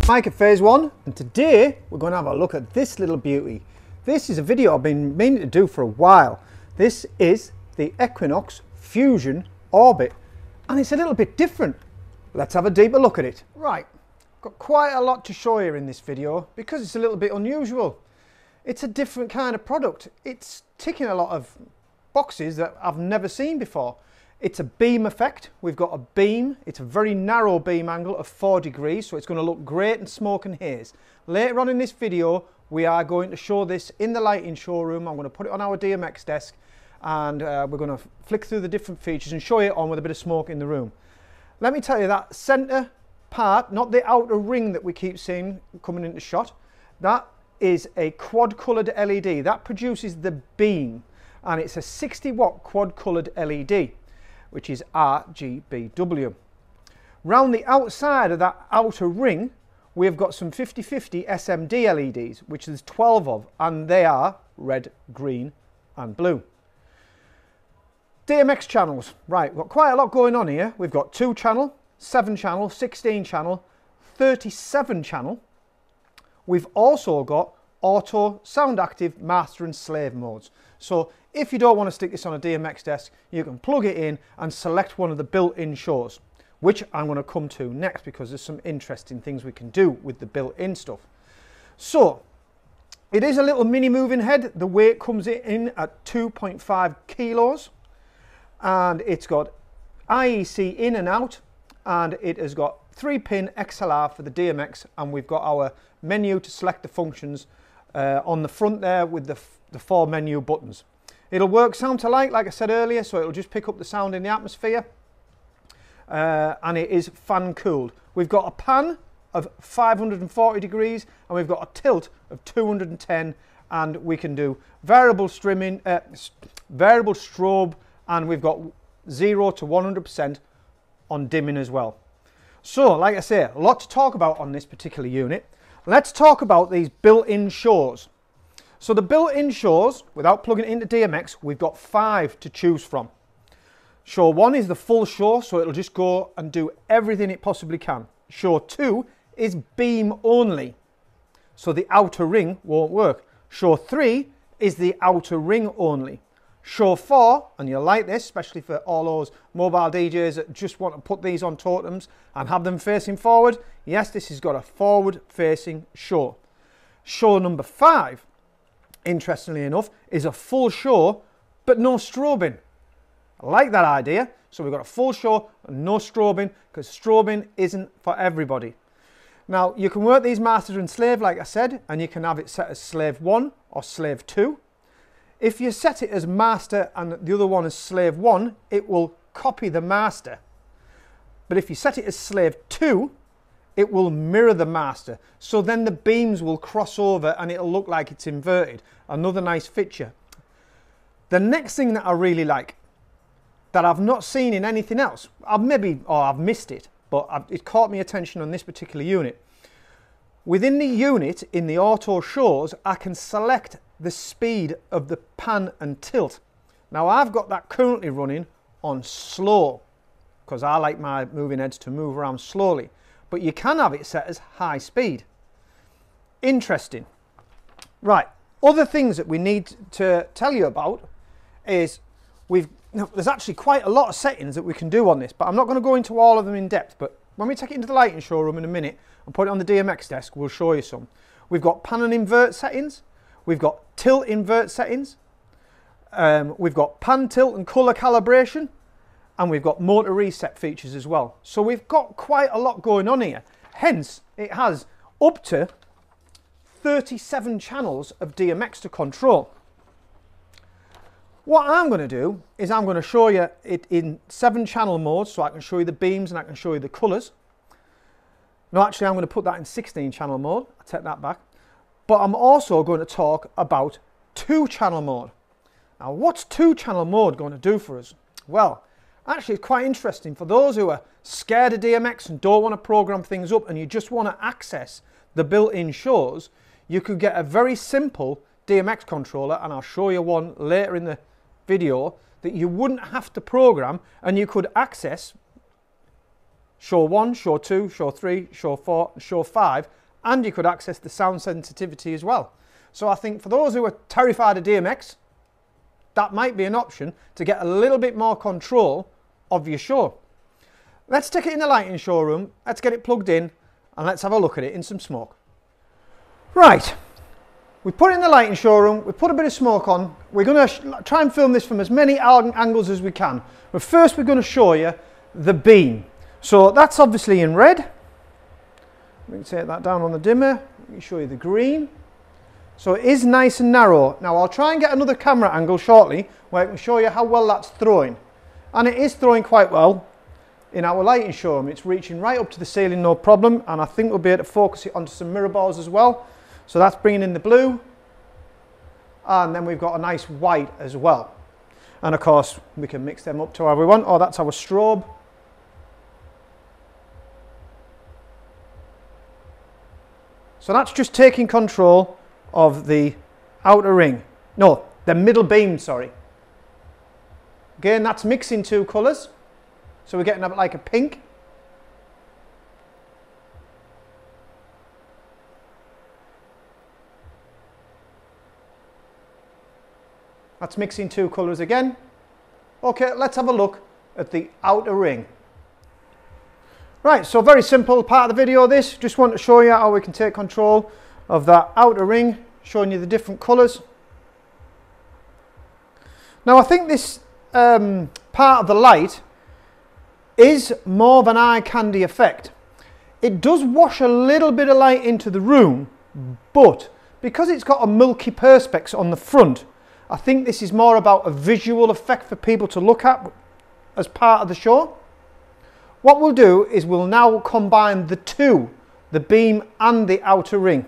Mike at Phase 1, and today we're going to have a look at this little beauty. This is a video I've been meaning to do for a while. This is the Equinox Fusion Orbit, and it's a little bit different. Let's have a deeper look at it. Right, got quite a lot to show you in this video because it's a little bit unusual. It's a different kind of product. It's ticking a lot of boxes that I've never seen before. It's a beam effect. We've got a beam. It's a very narrow beam angle of 4 degrees, so it's going to look great in smoke and haze. Later on in this video, we are going to show this in the lighting showroom. I'm going to put it on our DMX desk, and we're going to flick through the different features and show it on with a bit of smoke in the room. Let me tell you, that center part, not the outer ring that we keep seeing coming into shot, that is a quad colored LED. That produces the beam, and it's a 60-watt quad colored LED, which is RGBW. Round the outside of that outer ring, we've got some 50/50 SMD LEDs, which there's 12 of, and they are red, green, and blue. DMX channels. Right, we've got quite a lot going on here. We've got 2 channel, 7 channel, 16 channel, 37 channel. We've also got auto, sound active, master and slave modes. So if you don't want to stick this on a DMX desk, you can plug it in and select one of the built-in shows, which I'm going to come to next because there's some interesting things we can do with the built-in stuff. So it is a little mini moving head. The weight comes in at 2.5 kilos, and it's got IEC in and out, and it has got 3-pin XLR for the DMX, and we've got our menu to select the functions on the front there with the 4 menu buttons. It'll work sound to like I said earlier, so it'll just pick up the sound in the atmosphere, and it is fan cooled. We've got a pan of 540 degrees, and we've got a tilt of 210, and we can do variable streaming, variable strobe, and we've got 0 to 100% on dimming as well. So, like I say, a lot to talk about on this particular unit. Let's talk about these built-in shows. So the built-in shows, without plugging it into DMX, we've got 5 to choose from. Show 1 is the full show, so it'll just go and do everything it possibly can. Show 2 is beam only, so the outer ring won't work. Show 3 is the outer ring only. Show 4, and you'll like this, especially for all those mobile DJs that just want to put these on totems and have them facing forward. Yes, this has got a forward-facing show. Show number 5, interestingly enough, is a full show, but no strobing. I like that idea. So we've got a full show and no strobing, because strobing isn't for everybody. Now, you can work these master and slave, like I said, and you can have it set as slave 1 or slave 2. If you set it as master and the other one as slave 1, it will copy the master. But if you set it as slave 2, it will mirror the master. So then the beams will cross over and it'll look like it's inverted. Another nice feature. The next thing that I really like, that I've not seen in anything else, I've missed it, but it caught my attention on this particular unit. Within the unit, in the auto shows, I can select the speed of the pan and tilt. Now I've got that currently running on slow, because I like my moving heads to move around slowly, but you can have it set as high speed. Interesting. Right, other things that we need to tell you about is there's actually quite a lot of settings that we can do on this, but I'm not going to go into all of them in depth. But when we take it into the lighting showroom in a minute and put it on the DMX desk, we'll show you some. We've got pan and invert settings, we've got tilt invert settings, we've got pan tilt and color calibration, and we've got motor reset features as well. So we've got quite a lot going on here. Hence, it has up to 37 channels of DMX to control. What I'm going to do is I'm going to show you it in 7 channel modes, so I can show you the beams and I can show you the colors. No, actually I'm going to put that in 16 channel mode. I take that back. But I'm also going to talk about 2 channel mode. Now, what's 2 channel mode going to do for us? Well, actually it's quite interesting for those who are scared of DMX and don't want to program things up and you just want to access the built-in shows. You could get a very simple DMX controller, and I'll show you one later in the video, that you wouldn't have to program, and you could access show 1, show 2, show 3, show 4, show 5, and you could access the sound sensitivity as well. So I think for those who are terrified of DMX, that might be an option to get a little bit more control of your show. Let's stick it in the lighting showroom, let's get it plugged in, and let's have a look at it in some smoke. Right, we put it in the lighting showroom, we put a bit of smoke on, we're going to try and film this from as many angles as we can. But first we're going to show you the beam. So that's obviously in red. We can take that down on the dimmer, let me show you the green. So it is nice and narrow. Now I'll try and get another camera angle shortly where I can show you how well that's throwing. And it is throwing quite well in our lighting showroom. It's reaching right up to the ceiling, no problem, and I think we'll be able to focus it onto some mirror balls as well. So that's bringing in the blue, and then we've got a nice white as well. And of course we can mix them up to how we want. Oh, that's our strobe. So that's just taking control of the outer ring. No, the middle beam, sorry. Again, that's mixing two colours. So we're getting like a pink. That's mixing two colours again. Okay, let's have a look at the outer ring. Right, so very simple part of the video this. Just want to show you how we can take control of that outer ring, showing you the different colours. Now I think this part of the light is more of an eye candy effect. It does wash a little bit of light into the room, but because it's got a milky perspex on the front, I think this is more about a visual effect for people to look at as part of the show. What we'll do is we'll now combine the two, the beam and the outer ring.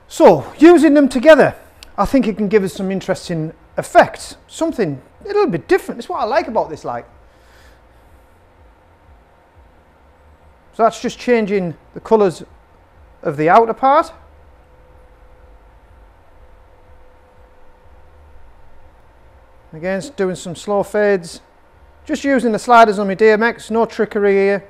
So using them together, I think it can give us some interesting effects, something a little bit different. That's what I like about this light. So that's just changing the colours of the outer part. Again, doing some slow fades. Just using the sliders on my DMX, no trickery here.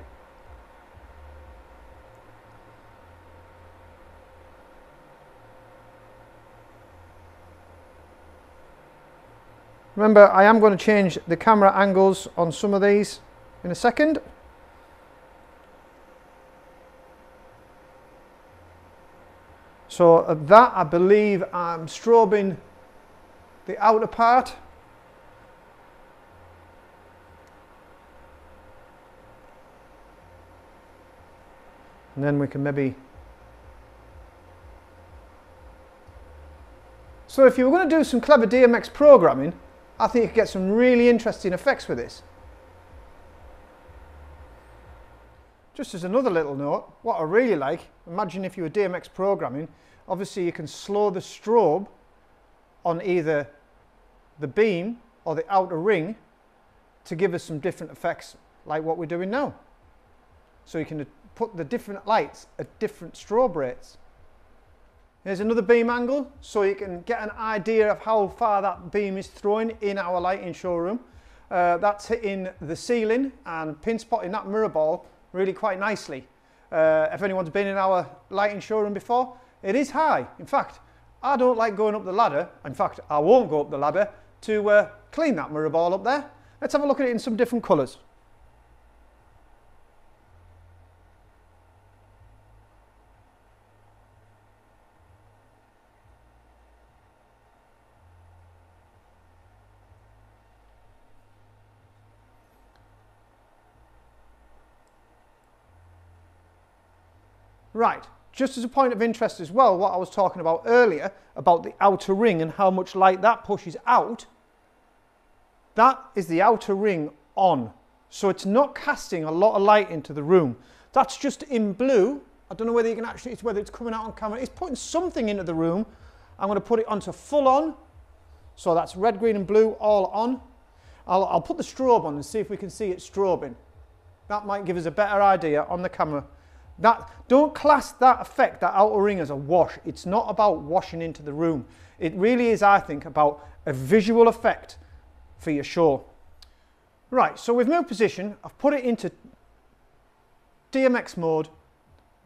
Remember, I am going to change the camera angles on some of these in a second. So at that, I believe I'm strobing the outer part. And then we can maybe... So if you were going to do some clever DMX programming, I think you could get some really interesting effects with this. Just as another little note, what I really like, imagine if you were DMX programming, obviously you can slow the strobe on either the beam or the outer ring to give us some different effects like what we're doing now. So you can put the different lights at different strobe rates. Here's another beam angle so you can get an idea of how far that beam is throwing in our lighting showroom. That's hitting the ceiling and pin spotting that mirror ball really quite nicely. If anyone's been in our lighting showroom before, it is high. In fact, I don't like going up the ladder. In fact, I won't go up the ladder to clean that mirror ball up there. Let's have a look at it in some different colours. Right, just as a point of interest as well, what I was talking about earlier, about the outer ring and how much light that pushes out, that is the outer ring on. So it's not casting a lot of light into the room. That's just in blue. I don't know whether you can actually, whether it's coming out on camera. It's putting something into the room. I'm going to put it onto full on. So that's red, green and blue all on. I'll put the strobe on and see if we can see it strobing. That might give us a better idea on the camera. Don't class that effect, that outer ring, as a wash. It's not about washing into the room. It really is, I think, about a visual effect for your show. Right, so we've moved position. I've put it into DMX mode,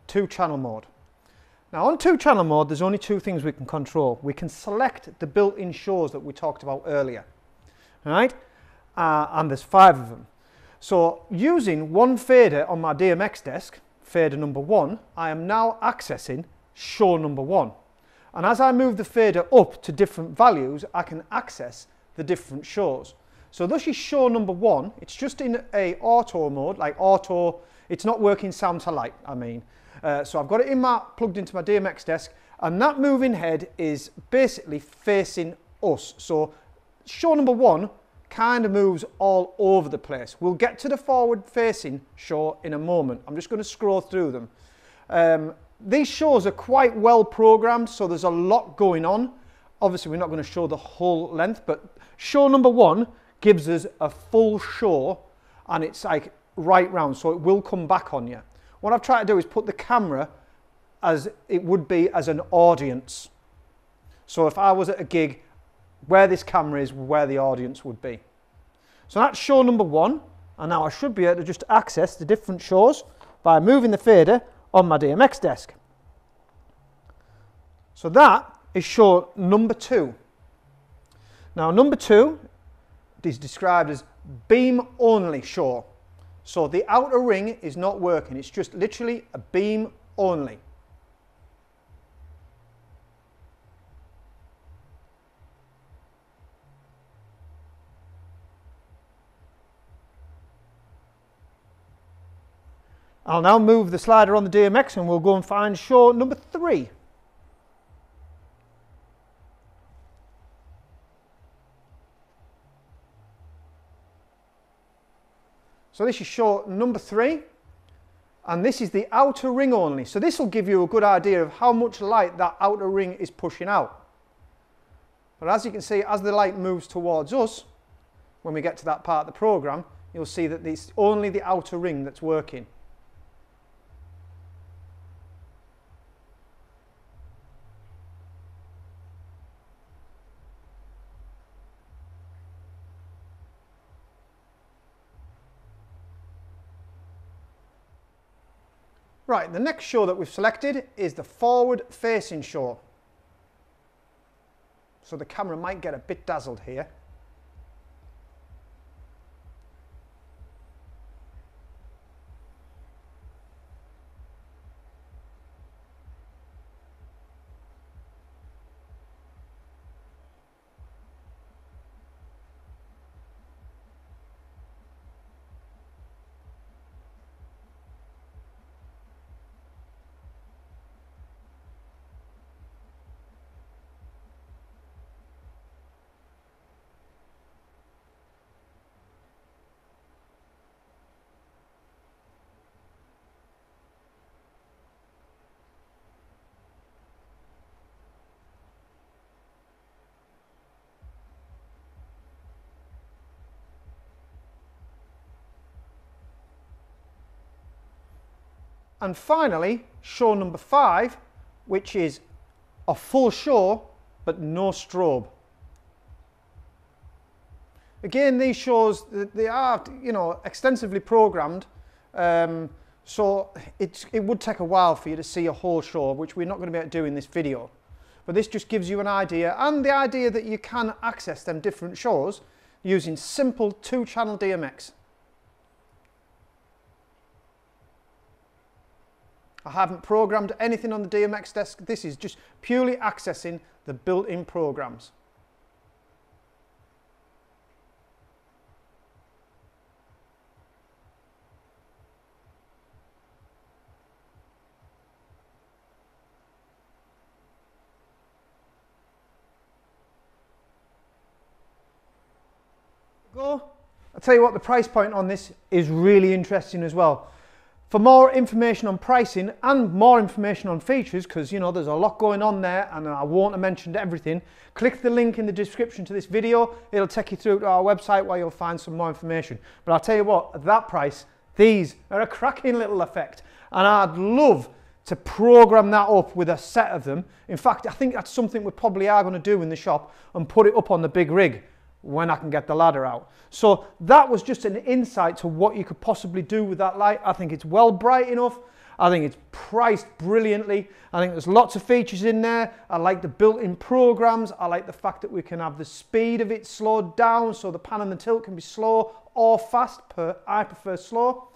2-channel mode. Now on 2-channel mode, there's only two things we can control. We can select the built-in shows that we talked about earlier, all right? And there's 5 of them. So using one fader on my DMX desk, fader number 1, I am now accessing show number 1. And as I move the fader up to different values, I can access the different shows. So this is show number 1. It's just in a auto mode, like auto, it's not working sound to light, I mean. So I've got it plugged into my DMX desk, and that moving head is basically facing us. So show number 1 kind of moves all over the place. We'll get to the forward facing show in a moment. I'm just going to scroll through them. These shows are quite well programmed, so there's a lot going on. Obviously we're not going to show the whole length, but show number 1 gives us a full show, and it's like right round, so it will come back on you. What I've tried to do is put the camera as it would be as an audience. So if I was at a gig, where this camera is, where the audience would be. So that's show number 1, and now I should be able to just access the different shows by moving the fader on my DMX desk. So that is show number 2. Now number 2 is described as beam only show. So the outer ring is not working, it's just literally a beam only. I'll now move the slider on the DMX and we'll go and find show number 3. So this is show number 3, and this is the outer ring only. So this will give you a good idea of how much light that outer ring is pushing out. But as you can see, as the light moves towards us, when we get to that part of the program, you'll see that it's only the outer ring that's working. Right, the next show that we've selected is the forward facing show. So the camera might get a bit dazzled here. And finally, show number 5, which is a full show, but no strobe. Again, these shows, they are, you know, extensively programmed, so it would take a while for you to see a whole show, which we're not going to be able to do in this video. But this just gives you an idea, and the idea that you can access them different shows using simple 2-channel DMX. I haven't programmed anything on the DMX desk. This is just purely accessing the built-in programs. I'll tell you what, the price point on this is really interesting as well. For more information on pricing and more information on features, because you know there's a lot going on there and I won't have mentioned everything, click the link in the description to this video. It'll take you through to our website where you'll find some more information. But I'll tell you what, at that price, these are a cracking little effect, and I'd love to program that up with a set of them. In fact, I think that's something we probably are going to do in the shop and put it up on the big rig. when I can get the ladder out. So that was just an insight to what you could possibly do with that light. I think it's well bright enough. I think it's priced brilliantly. I think there's lots of features in there. I like the built-in programs. I like the fact that we can have the speed of it slowed down, so the pan and the tilt can be slow or fast. I prefer slow.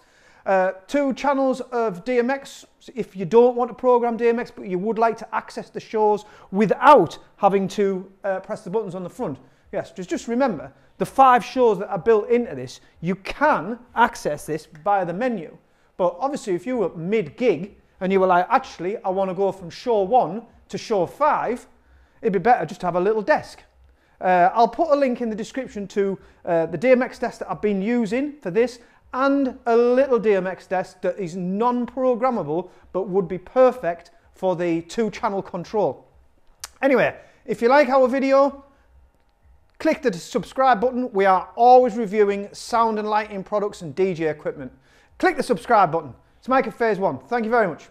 2 channels of DMX, if you don't want to program DMX, but you would like to access the shows without having to press the buttons on the front. Yes, just remember, the 5 shows that are built into this, you can access this via the menu. But obviously, if you were mid-gig and you were like, actually, I want to go from show 1 to show 5, it'd be better just to have a little desk. I'll put a link in the description to the DMX desk that I've been using for this, and a little DMX desk that is non-programmable but would be perfect for the 2-channel control. Anyway, if you like our video, click the subscribe button. We are always reviewing sound and lighting products and DJ equipment. Click the subscribe button. It's Mike at Phase One. Thank you very much.